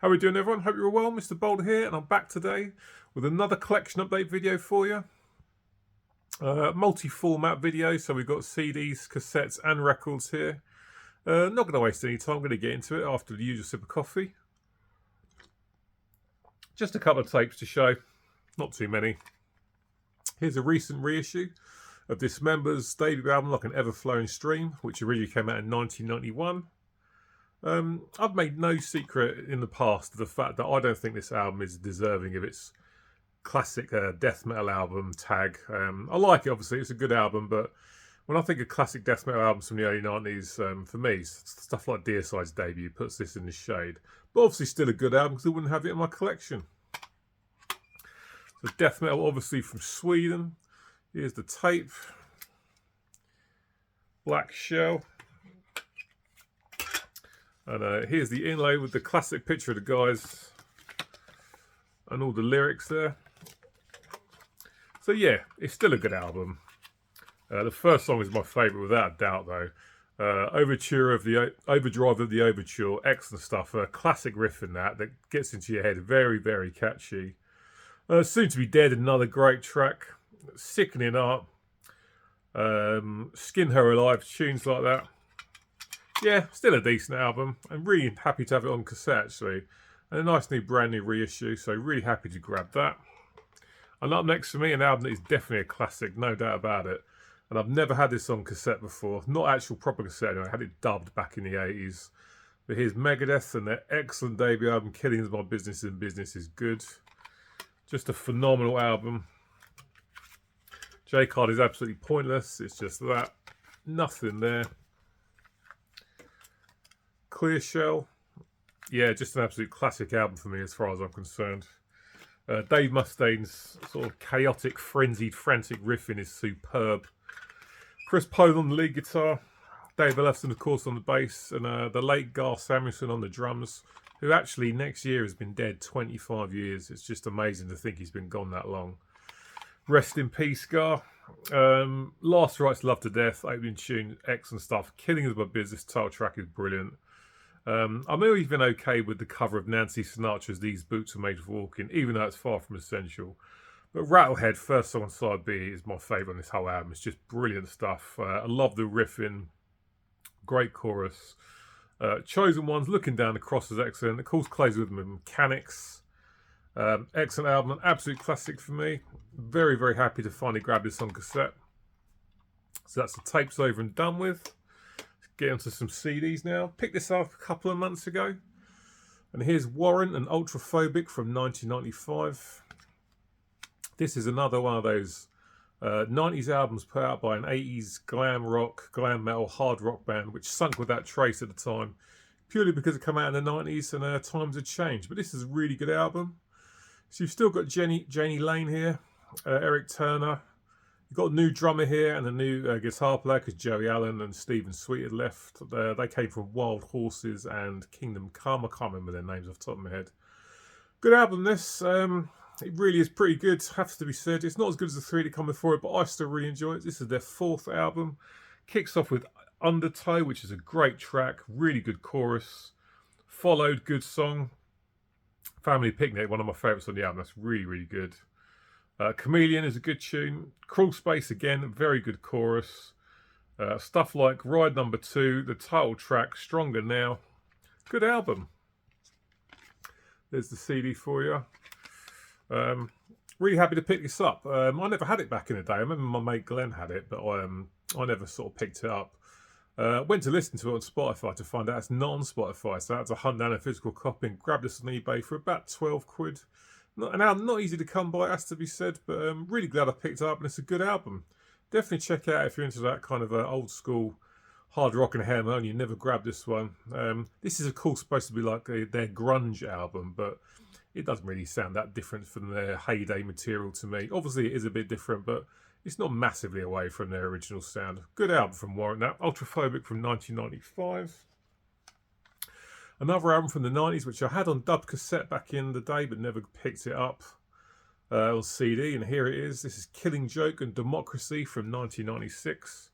How are we doing, everyone? Hope you're well. Mr. Boulder here, and I'm back today with another collection update video for you. Multi-format video, so we've got CDs, cassettes, and records here. Not going to waste any time. I'm going to get into it after the usual sip of coffee. Just a couple of tapes to show, not too many. Here's a recent reissue of Dismember's debut album, Like an Ever-Flowing Stream, which originally came out in 1991. I've made no secret in the past of the fact that I don't think this album is deserving of its classic death metal album tag. I like it, obviously, it's a good album, but when I think of classic death metal albums from the early 90s, for me, stuff like Deicide's debut puts this in the shade. But obviously still a good album because I wouldn't have it in my collection. So death metal, obviously, from Sweden. Here's the tape. Black shell. And here's the inlay with the classic picture of the guys and all the lyrics there. So yeah, it's still a good album. The first song is my favourite without a doubt though. Overdrive of the Overture, excellent stuff. A classic riff in that gets into your head. Very, very catchy. Soon to Be Dead, another great track. Sickening Art. Skin Her Alive, tunes like that. Yeah, still a decent album. I'm really happy to have it on cassette, actually. And a nice new brand new reissue, so really happy to grab that. And up next for me, an album that is definitely a classic, no doubt about it. And I've never had this on cassette before. Not actual proper cassette, anyway. I had it dubbed back in the 80s. But here's Megadeth and their excellent debut album, Killing Is My Business and Business Is Good. Just a phenomenal album. J-Card is absolutely pointless. It's just that. Nothing there. Clear Shell. Yeah, just an absolute classic album for me as far as I'm concerned. Dave Mustaine's sort of chaotic, frenzied, frantic riffing is superb. Chris Poland on the lead guitar. Dave Ellefson, of course, on the bass. And the late Gar Samuelson on the drums, who actually next year has been dead 25 years. It's just amazing to think he's been gone that long. Rest in peace, Gar. Last Rites Love to Death, opening tune, excellent stuff. Killing Is My Business, title track is brilliant. I'm even okay with the cover of Nancy Sinatra's These Boots Are Made for Walking, even though it's far from essential. But Rattlehead, first song on side B, is my favourite on this whole album. It's just brilliant stuff. I love the riffing. Great chorus. Chosen Ones, Looking Down the Cross is excellent. Of course, Clay's with Mechanics. Excellent album, an absolute classic for me. Very, very happy to finally grab this on cassette. So that's the tapes over and done with. Get onto some CDs now. Picked this up a couple of months ago. And here's Warrant and Ultraphobic from 1995. This is another one of those 90s albums put out by an 80s glam rock, glam metal, hard rock band, which sunk with that trace at the time, purely because it came out in the 90s and times had changed. But this is a really good album. So you've still got Janie Lane here, Eric Turner. You've got a new drummer here and a new guitar player because Joey Allen and Stephen Sweet had left. They came from Wild Horses and Kingdom Come. I can't remember their names off the top of my head. Good album, this. It really is pretty good, has to be said. It's not as good as the three that come before it, but I still really enjoy it. This is their fourth album. Kicks off with Undertow, which is a great track. Really good chorus. Followed, good song. Family Picnic, one of my favourites on the album. That's really, really good. Chameleon is a good tune. Crawl Space, again, very good chorus. Stuff like Ride Number 2, the title track, Stronger Now. Good album. There's the CD for you. Really happy to pick this up. I never had it back in the day. I remember my mate Glenn had it, but I never sort of picked it up. Went to listen to it on Spotify to find out it's not on Spotify, so I had to hunt down a physical copy and grab this on eBay for about 12 quid. An album not easy to come by, has to be said, but I'm really glad I picked it up, and it's a good album. Definitely check it out if you're into that kind of old school hard rock and hair metal and you never grabbed this one. This is of course supposed to be like their grunge album, but it doesn't really sound that different from their heyday material to me. Obviously it is a bit different, but it's not massively away from their original sound. Good album from Warrant. That Ultraphobic from 1995. Another album from the 90s, which I had on dub cassette back in the day, but never picked it up on CD. And here it is. This is Killing Joke and Democracy from 1996.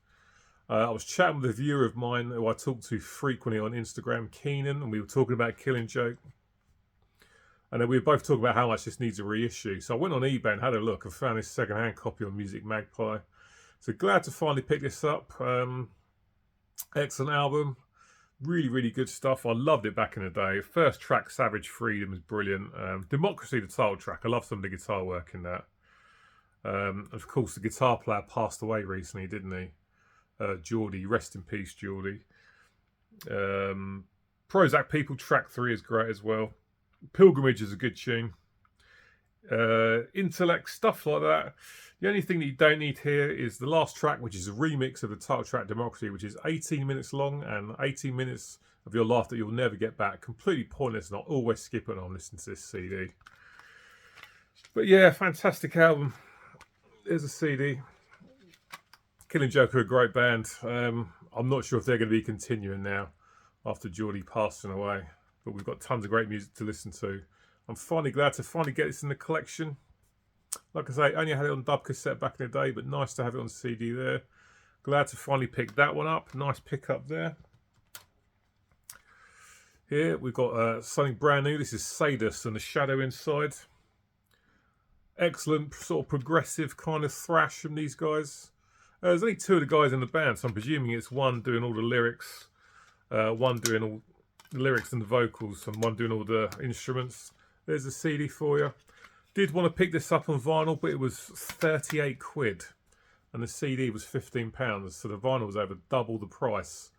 I was chatting with a viewer of mine who I talk to frequently on Instagram, Keenan, and we were talking about Killing Joke. And then we were both talking about how much this needs a reissue. So I went on eBay and had a look and found this second-hand copy on Music Magpie. So glad to finally pick this up. Excellent album. Really, really good stuff. I loved it back in the day. First track, Savage Freedom, is brilliant. Democracy, the title track. I love some of the guitar work in that. Of course, the guitar player passed away recently, didn't he? Geordie, rest in peace, Geordie. Prozac People, track 3 is great as well. Pilgrimage is a good tune. Intellect, stuff like that. The only thing that you don't need here is the last track, which is a remix of the title track Democracy, which is 18 minutes long and 18 minutes of your life that you'll never get back. Completely pointless, and I'll always skip it when I'm listening to this CD. But yeah, fantastic album. There's a CD. Killing Joke are a great band. I'm not sure if they're going to be continuing now after Geordie passing away, but we've got tons of great music to listen to. I'm finally glad to finally get this in the collection. Like I say, only had it on dub cassette back in the day, but nice to have it on CD there. Glad to finally pick that one up. Nice pickup there. Here we've got something brand new. This is Sadus and the Shadow Inside. Excellent sort of progressive kind of thrash from these guys. There's only 2 of the guys in the band, so I'm presuming it's one doing all the lyrics, one doing all the lyrics and the vocals, and one doing all the instruments. There's a CD for you. Did want to pick this up on vinyl, but it was 38 quid, and the CD was £15, so the vinyl was over double the price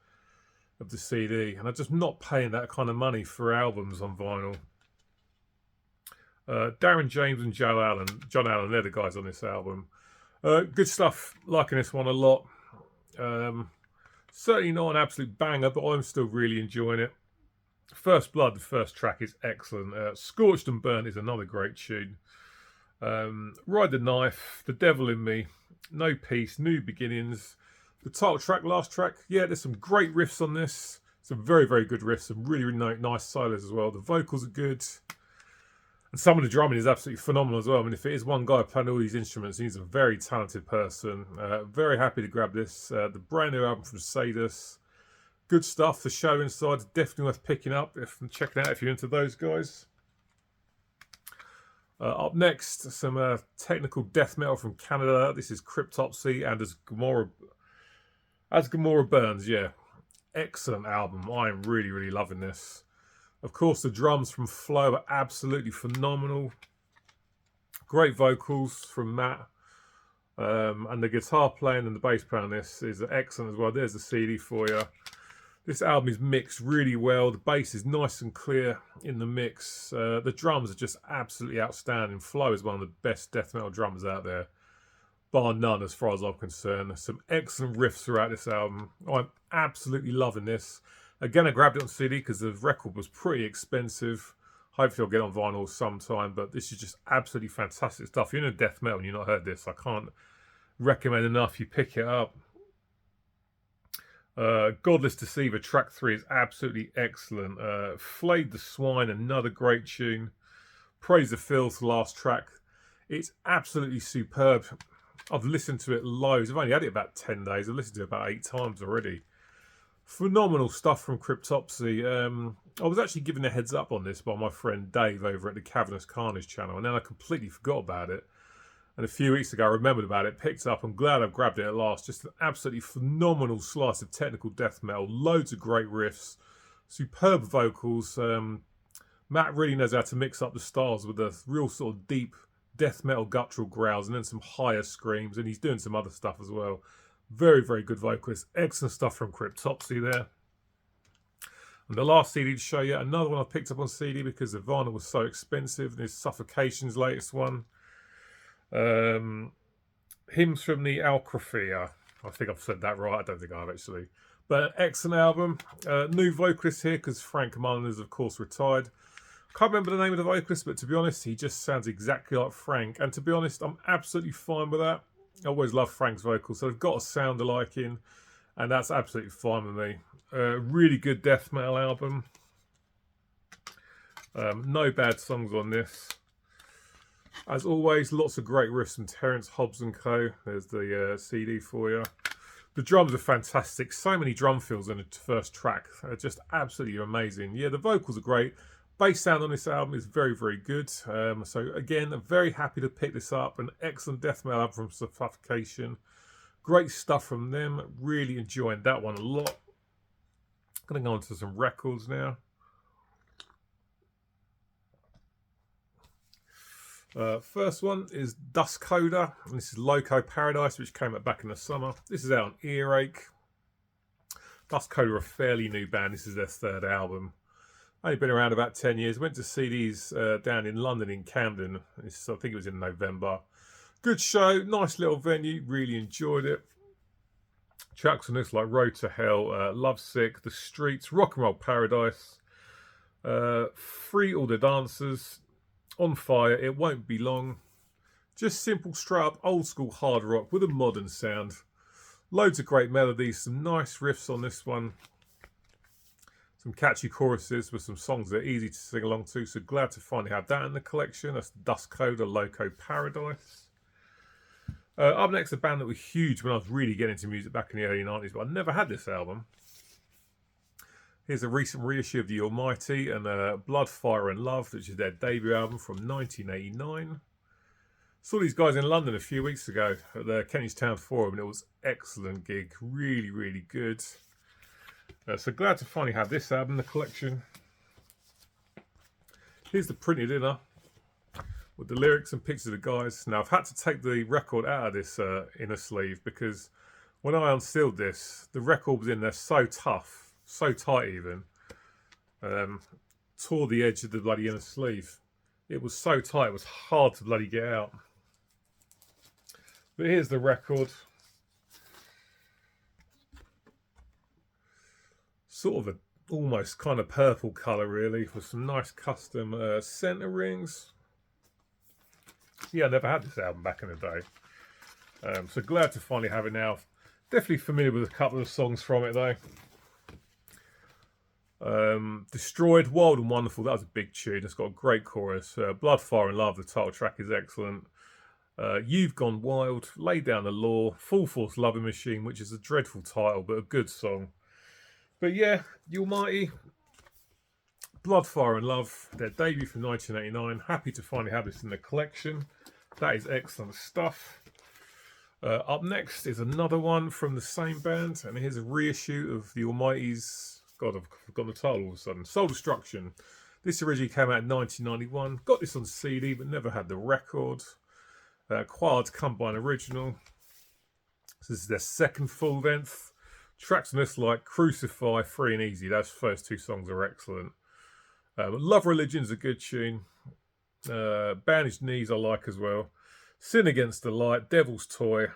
of the CD, and I'm just not paying that kind of money for albums on vinyl. Darren James and John Allen, they're the guys on this album. Good stuff, liking this one a lot. Certainly not an absolute banger, but I'm still really enjoying it. First Blood, the first track, is excellent. Scorched and Burnt is another great tune. Ride the Knife, The Devil in Me, No Peace, New Beginnings. The title track, last track, yeah, there's some great riffs on this. Some very, very good riffs, some really, really nice solos as well. The vocals are good. And some of the drumming is absolutely phenomenal as well. I mean, if it is one guy playing all these instruments, he's a very talented person. Very happy to grab this. The brand new album from Sadus. Good stuff. The Shadow Inside is definitely worth picking up and checking out if you're into those guys. Up next, some technical death metal from Canada. This is Cryptopsy and As Gomorrah Burns. Yeah, excellent album. I am really, really loving this. Of course, the drums from Flow are absolutely phenomenal. Great vocals from Matt. And the guitar playing and the bass playing on this is excellent as well. There's the CD for you. This album is mixed really well. The bass is nice and clear in the mix. The drums are just absolutely outstanding. Flow is one of the best death metal drummers out there, bar none as far as I'm concerned. There's some excellent riffs throughout this album. I'm absolutely loving this. Again, I grabbed it on CD because the record was pretty expensive. Hopefully I'll get it on vinyl sometime, but this is just absolutely fantastic stuff. If you're into death metal and you've not heard this, I can't recommend enough you pick it up. Godless Deceiver, track 3 is absolutely excellent. Flayed the Swine, another great tune. Praise the Filth, last track. It's absolutely superb. I've listened to it loads. I've only had it about 10 days. I've listened to it about 8 times already. Phenomenal stuff from Cryptopsy. I was actually given a heads up on this by my friend Dave over at the Cavernous Carnage channel, and then I completely forgot about it. And a few weeks ago I remembered about it, picked it up. I'm glad I've grabbed it at last. Just an absolutely phenomenal slice of technical death metal. Loads of great riffs. Superb vocals. Matt really knows how to mix up the styles with a real sort of deep death metal guttural growls and then some higher screams. And he's doing some other stuff as well. Very, very good vocalist. Excellent stuff from Cryptopsy there. And the last CD to show you, another one I picked up on CD because the vinyl was so expensive. This is Suffocation's latest one. Hymns from the Alcrafia. I think I've said that right. I don't think I have actually. But an excellent album. New vocalist here because Frank Mullen is of course retired. Can't remember the name of the vocalist, but to be honest, he just sounds exactly like Frank. And to be honest, I'm absolutely fine with that. I always love Frank's vocals, so they've got a sound alike in, and that's absolutely fine with me. Really good death metal album. No bad songs on this. As always, lots of great riffs from Terence Hobbs and Co. There's the CD for you. The drums are fantastic. So many drum fills in the first track. They're just absolutely amazing. Yeah, the vocals are great. Bass sound on this album is very, very good. So again, I'm very happy to pick this up. An excellent death metal album from Suffocation. Great stuff from them. Really enjoying that one a lot. Going to go on to some records now. First one is Dust Coda, and this is Loco Paradise, which came out back in the summer. This is out on Earache. Dust Coda are a fairly new band. This is their third album. Only been around about 10 years. Went to see these down in London in Camden. I think it was in November. Good show, nice little venue. Really enjoyed it. Tracks on this like Road to Hell, Lovesick, The Streets, Rock and Roll Paradise, Free All the Dancers, On Fire, It Won't Be Long. Just simple, straight up, old school hard rock with a modern sound. Loads of great melodies, some nice riffs on this one. Some catchy choruses with some songs that are easy to sing along to. So glad to finally have that in the collection. That's Dust Coda, Loco Paradise. Up next, a band that was huge when I was really getting into music back in the early 90s, but I never had this album. Here's a recent reissue of The Almighty and Blood, Fire and Love, which is their debut album from 1989. Saw these guys in London a few weeks ago at the Kentish Town Forum, and it was an excellent gig. Really, really good. So glad to finally have this album in the collection. Here's the printed inner with the lyrics and pictures of the guys. Now, I've had to take the record out of this inner sleeve because when I unsealed this, the record was in there so tough, so tight even, tore the edge of the bloody inner sleeve. It was so tight, it was hard to bloody get out. But here's the record. Sort of a almost kind of purple colour really, with some nice custom centre rings. Yeah, I never had this album back in the day. So glad to finally have it now. Definitely familiar with a couple of songs from it though. Destroyed, Wild and Wonderful, that was a big tune. It's got a great chorus. Blood, Fire and Love, the title track is excellent. You've Gone Wild, Lay Down the Law, Full Force Loving Machine, which is a dreadful title but a good song. But yeah, The Almighty, Blood, Fire and Love, their debut from 1989. Happy to finally have this in the collection. That is excellent stuff. Up next is another one from the same band, and here's a reissue of The Almighty's, God, I've forgotten the title all of a sudden, Soul Destruction. This originally came out in 1991. Got this on CD, but never had the record. Quad Combine Original. So this is their second full length. Tracks on this like Crucify, Free and Easy. Those first two songs are excellent. Love Religion's a good tune. Bandaged Knees I like as well. Sin Against the Light, Devil's Toy.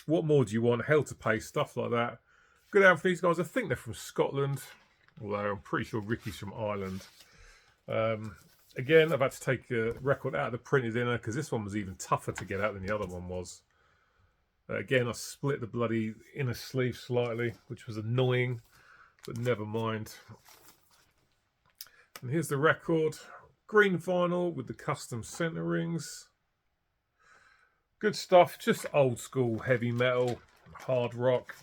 What More Do You Want? Hell to Pay, stuff like that. Good album for these guys. I think they're from Scotland, although I'm pretty sure Ricky's from Ireland. Again, I've had to take a record out of the printed inner because this one was even tougher to get out than the other one was. Again, I split the bloody inner sleeve slightly, which was annoying, but never mind. And here's the record. Green vinyl with the custom centre rings. Good stuff. Just old school heavy metal, hard rock.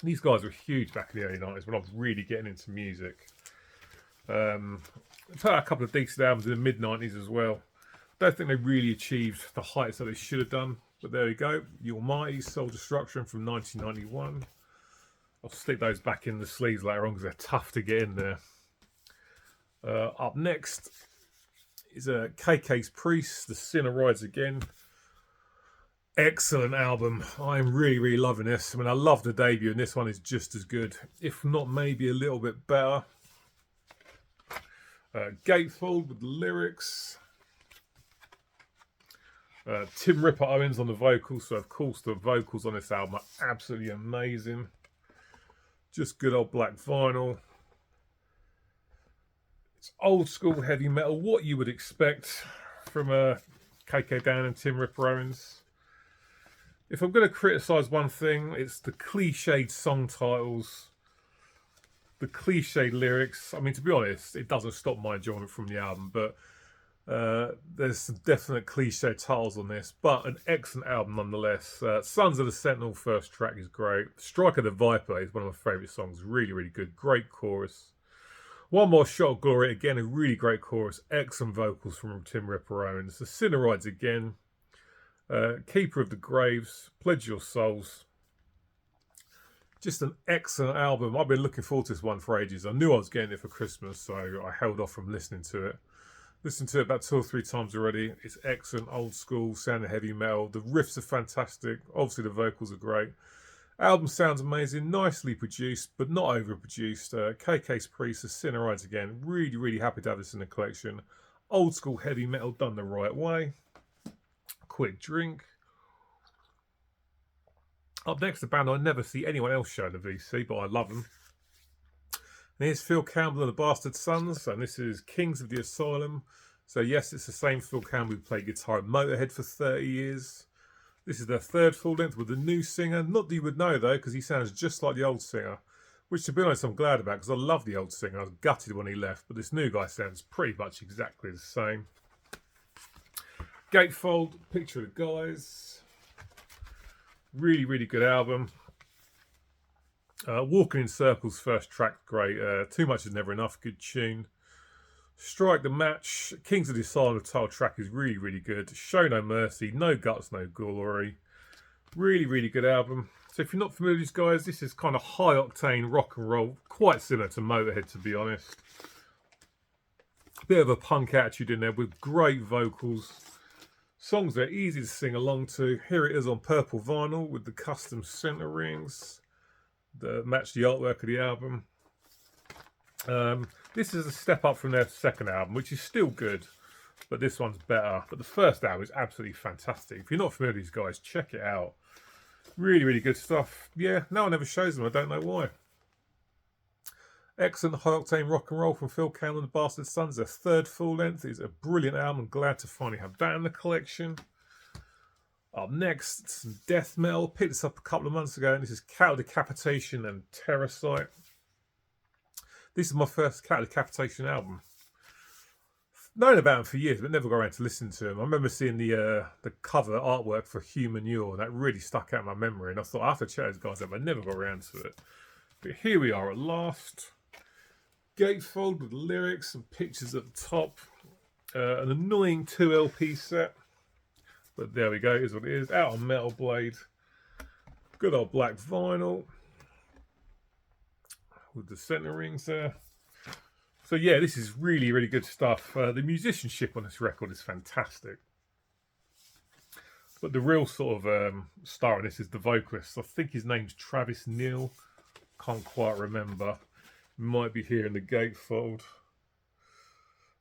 These guys were huge back in the early 90s when I was really getting into music. Put out a couple of decent albums in the mid-90s as well. Don't think they really achieved the heights that they should have done. But there we go. The Almighty, Soul Destruction from 1991. I'll stick those back in the sleeves later on because they're tough to get in there. Up next is KK's Priest, The Sinner Rides Again. Excellent album. I'm really, really loving this. I mean, I love the debut, and this one is just as good, if not maybe a little bit better. Gatefold with the lyrics. Tim Ripper Owens on the vocals, so of course the vocals on this album are absolutely amazing. Just good old black vinyl. It's old school heavy metal, what you would expect from KK Dan and Tim Ripper Owens. If I'm going to criticise one thing, it's the cliched song titles, the cliched lyrics. I mean, to be honest, it doesn't stop my enjoyment from the album, but there's some definite cliche titles on this, but an excellent album nonetheless. Sons of the Sentinel first track is great. Strike of the Viper is one of my favourite songs. Really, really good. Great chorus. One More Shot of Glory, again, a really great chorus. Excellent vocals from Tim Ripper Owens. The Sinner Rides Again. Keeper of the Graves. Pledge Your Souls. Just an excellent album. I've been looking forward to this one for ages. I knew I was getting it for Christmas, so I held off from listening to it. Listened to it about 2 or 3 times already. It's excellent, old school, sounding heavy metal. The riffs are fantastic. Obviously, the vocals are great. Album sounds amazing, nicely produced, but not overproduced. KK's Priest, The Sinner Rides Again. Really, really happy to have this in the collection. Old school heavy metal done the right way. Quick drink. Up next, a band I never see anyone else show the VC, but I love them. And here's Phil Campbell and the Bastard Sons, and this is Kings of the Asylum. So yes, it's the same Phil Campbell who played guitar at Motorhead for 30 years. This is their 3rd full length with a new singer. Not that you would know though, because he sounds just like the old singer. Which to be honest, I'm glad about, because I love the old singer. I was gutted when he left, but this new guy sounds pretty much exactly the same. Gatefold, picture of the guys. Really, really good album. Walking in Circles, first track, great. Too Much Is Never Enough, good tune. Strike the Match, Kings of the Asylum, the title track is really, really good. Show No Mercy, No Guts, No Glory. Really, really good album. So if you're not familiar with these guys, this is kind of high octane rock and roll, quite similar to Motorhead, to be honest. Bit of a punk attitude in there with great vocals. Songs that are easy to sing along to. Here it is on purple vinyl with the custom center rings that match the artwork of the album. This is a step up from their 2nd album, which is still good, but this one's better. But the 1st album is absolutely fantastic. If you're not familiar with these guys, check it out. Really, really good stuff. Yeah, no one ever shows them. I don't know why. Excellent high octane rock and roll from Phil Campbell and the Bastard Sons. Their 3rd full length is a brilliant album. I'm glad to finally have that in the collection. Up next, some death metal. Picked this up a couple of months ago, and this is Cattle Decapitation and Terrorsight. This is my first Cattle Decapitation album. Known about them for years, but never got around to listen to them. I remember seeing the cover artwork for Human Manure, and that really stuck out in my memory. And I thought, I have to check those guys out, but I never got around to it. But here we are at last. Gatefold with lyrics and pictures at the top. An annoying 2 LP set. But there we go, it is what it is. Out on Metal Blade. Good old black vinyl. With the center rings there. So yeah, this is really, really good stuff. The musicianship on this record is fantastic. But the real sort of star on this is the vocalist. I think his name's Travis Neal. Can't quite remember. Might be here in the gatefold.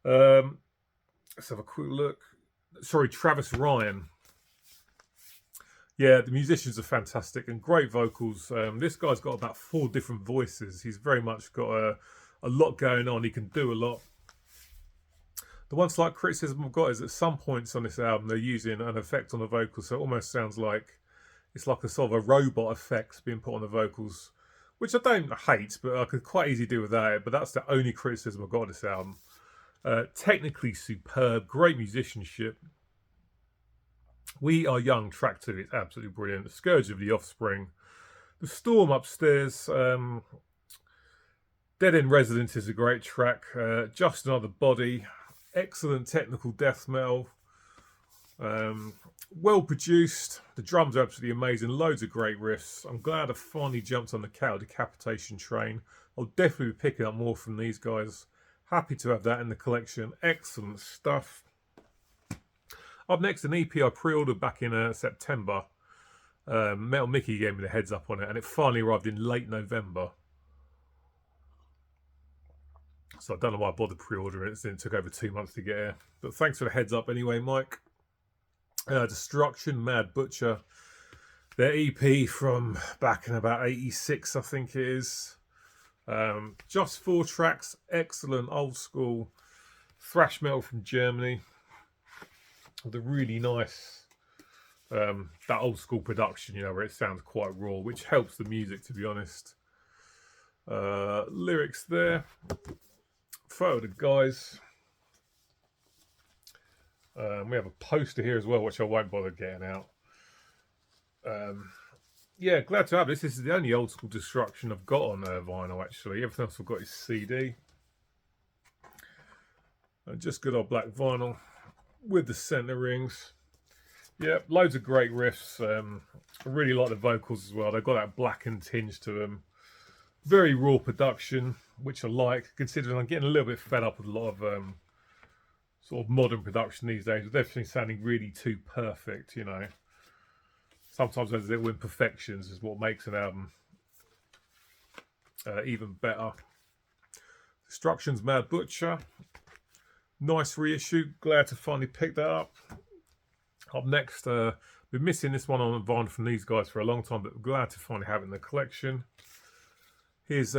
Let's have a quick look. Sorry, Travis Ryan. Yeah, the musicians are fantastic and great vocals. This guy's got about 4 different voices. He's very much got a lot going on. He can do a lot. The one slight criticism I've got is at some points on this album, they're using an effect on the vocals. So it almost sounds like it's like a sort of a robot effect being put on the vocals, which I don't hate, but I could quite easily do without it. But that's the only criticism I've got of this album. Technically superb, great musicianship. We Are Young, track 2, it's absolutely brilliant. The Scourge of the Offspring. The Storm Upstairs. Dead End Residence is a great track. Just Another Body. Excellent technical death metal. Well produced. The drums are absolutely amazing. Loads of great riffs. I'm glad I finally jumped on the Cattle Decapitation train. I'll definitely be picking up more from these guys. Happy to have that in the collection. Excellent stuff. Up next, an EP I pre-ordered back in September. Metal Mickey gave me the heads up on it, and it finally arrived in late November. So I don't know why I bothered pre-ordering it, since it took over 2 months to get here. But thanks for the heads up anyway, Mike. Destruction, Mad Butcher. Their EP from back in about 86, I think it is. Just 4 tracks, excellent old school thrash metal from Germany. The really nice, that old school production, you know, where it sounds quite raw, which helps the music, to be honest. Lyrics there. Photo of the guys. We have a poster here as well, which I won't bother getting out. Yeah, glad to have this. This is the only old school Destruction I've got on vinyl, actually. Everything else I've got is CD. Just good old black vinyl with the centre rings. Yeah, loads of great riffs. I really like the vocals as well. They've got that blackened tinge to them. Very raw production, which I like, considering I'm getting a little bit fed up with a lot of sort of modern production these days, with everything sounding really too perfect, you know. Sometimes those little imperfections is what makes an album even better. Destruction's Mad Butcher. Nice reissue. Glad to finally pick that up. Up next, been missing this one on vinyl from these guys for a long time, but glad to finally have it in the collection. Here's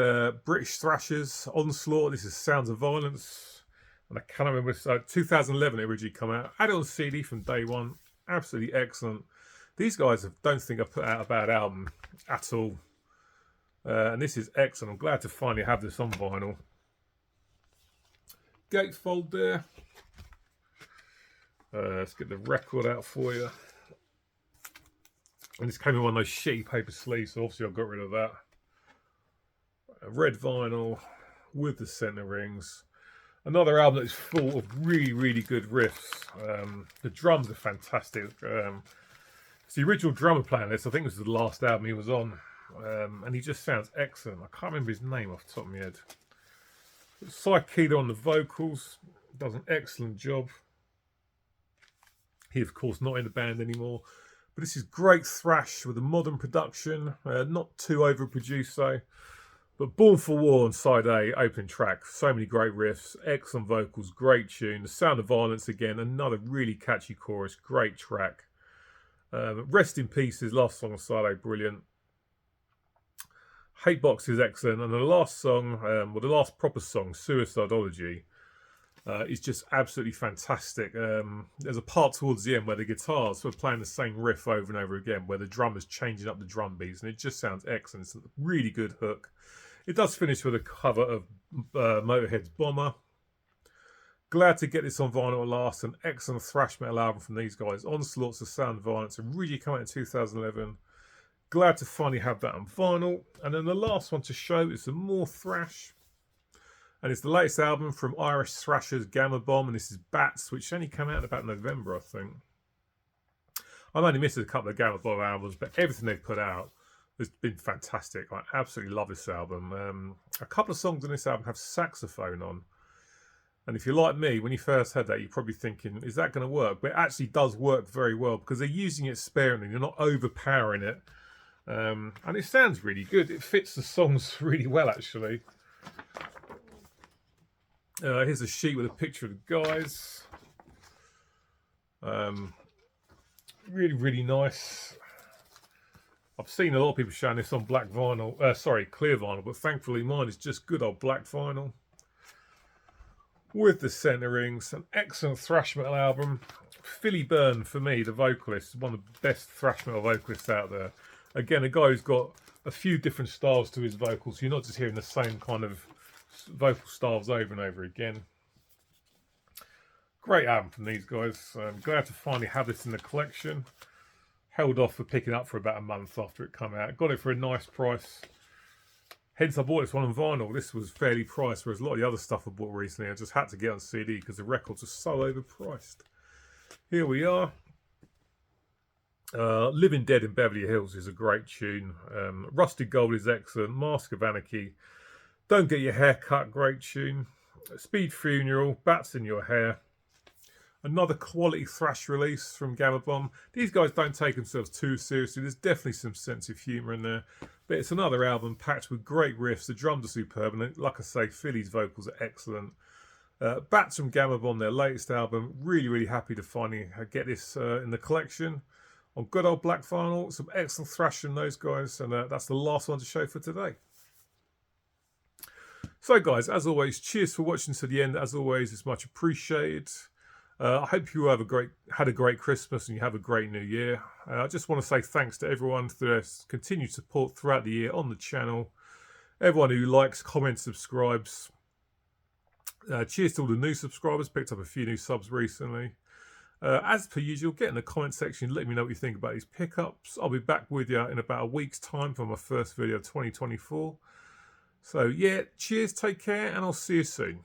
British Thrashers Onslaught. This is Sounds of Violence. And I can't remember, 2011 it originally come out. I had it on CD from day one. Absolutely excellent. These guys don't think I've put out a bad album at all. And this is excellent. I'm glad to finally have this on vinyl. Gatefold there. Let's get the record out for you. And this came in one of those shitty paper sleeves, so obviously I got rid of that. Red vinyl with the centre rings. Another album that is full of really, really good riffs. The drums are fantastic. It's the original drummer playing this. I think this was the last album he was on. And he just sounds excellent. I can't remember his name off the top of my head. Cy Keeler on the vocals. Does an excellent job. He, of course, not in the band anymore. But this is great thrash with a modern production. Not too overproduced, though. But Born for War on side A, opening track. So many great riffs, excellent vocals, great tune. The Sound of Violence again, another really catchy chorus, great track. Rest in Peace is last song on side A, brilliant. Hatebox is excellent. And the last song, the last proper song, Suicidology, is just absolutely fantastic. There's a part towards the end where the guitars sort of playing the same riff over and over again, where the drummer's changing up the drum beats, and it just sounds excellent. It's a really good hook. It does finish with a cover of Motorhead's Bomber. Glad to get this on vinyl at last. An excellent thrash metal album from these guys. Onslaught's The Sound of Violence. It really came out in 2011. Glad to finally have that on vinyl. And then the last one to show is some more thrash. And it's the latest album from Irish thrashers Gamma Bomb. And this is Bats, which only came out in about November, I think. I've only missed a couple of Gamma Bomb albums, but everything they've put out has been fantastic. I absolutely love this album. A couple of songs on this album have saxophone on. And if you're like me, when you first heard that, you're probably thinking, is that going to work? But it actually does work very well because they're using it sparingly. They're not overpowering it. And it sounds really good. It fits the songs really well, actually. Here's a sheet with a picture of the guys. Really, really nice. I've seen a lot of people showing this on black vinyl, clear vinyl, but thankfully mine is just good old black vinyl. With the centre rings, an excellent thrash metal album. Philly Byrne, for me, the vocalist, is one of the best thrash metal vocalists out there. Again, a guy who's got a few different styles to his vocals. You're not just hearing the same kind of vocal styles over and over again. Great album from these guys. I'm glad to finally have this in the collection. Held off for picking up for about a month after it came out. Got it for a nice price. Hence I bought this one on vinyl. This was fairly priced, whereas a lot of the other stuff I bought recently I just had to get on CD because the records are so overpriced. Here we are. Living Dead in Beverly Hills is a great tune. Rusted Gold is excellent. Mask of Anarchy. Don't Get Your Hair Cut, great tune. Speed Funeral, Bats in Your Hair. Another quality thrash release from Gamma Bomb. These guys don't take themselves too seriously. There's definitely some sense of humour in there. But it's another album packed with great riffs. The drums are superb. And like I say, Philly's vocals are excellent. Bats from Gamma Bomb, their latest album. Really, really happy to finally get this in the collection. On good old black vinyl. Some excellent thrash from those guys. And that's the last one to show for today. So guys, as always, cheers for watching to the end. As always, it's much appreciated. I hope you had a great Christmas and you have a great New Year. I just want to say thanks to everyone for their continued support throughout the year on the channel. Everyone who likes, comments, subscribes. Cheers to all the new subscribers. Picked up a few new subs recently. As per usual, get in the comment section. Let me know what you think about these pickups. I'll be back with you in about a week's time for my first video of 2024. So yeah, cheers, take care, and I'll see you soon.